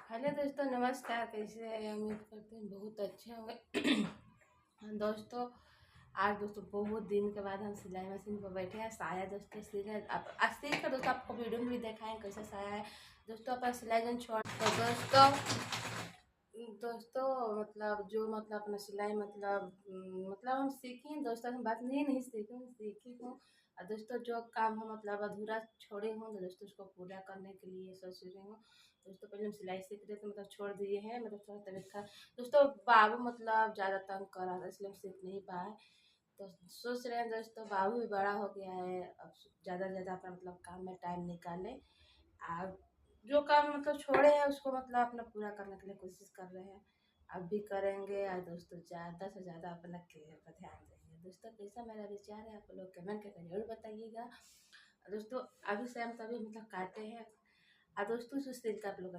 Hello दोस्तों, नमस्कार। कैसे हैं? उम्मीद करते हैं बहुत अच्छे होंगे। हाँ दोस्तों, आज दोस्तों बहुत दिन के बाद हम सिलाई मशीन पर बैठे हैं। साया दोस्तों सिले आज सीख कर दोस्तों आपको वीडियो में भी दिखाएं कैसा साया है। दोस्तों अपना सिलाई जन छोड़ तो दोस्तों मतलब जो मतलब अपना सिलाई मतलब हम सीखी हैं दोस्तों। हम बात नहीं सीखी हूँ, सीखी हूँ। और दोस्तों जो काम हम मतलब अधूरा छोड़े हूँ तो दोस्तों उसको पूरा करने के लिए सोच रही हूँ। दोस्तों पहले हम सिलाई सीख रहे थे, मतलब छोड़ दिए हैं, मतलब थोड़ा तबीयत खराब। दोस्तों बाबू मतलब ज़्यादा तंग कर रहा था इसलिए हम सीख नहीं पाए। तो सोच रहे हैं दोस्तों बाबू भी बड़ा हो गया है, अब ज़्यादा से ज़्यादा अपना मतलब काम में टाइम निकाले। आप जो काम मतलब छोड़े हैं उसको मतलब अपना पूरा करने के लिए कोशिश कर रहे हैं। अब भी करेंगे। और दोस्तों ज़्यादा से ज़्यादा अपना केयर पर ध्यान देंगे। दोस्तों कैसा मेरा विचार है आप लोग कमेंट करके जरूर बताइएगा। दोस्तों अभी से हम तभी मतलब काटे हैं। और दोस्तों उस दिन का आप लोग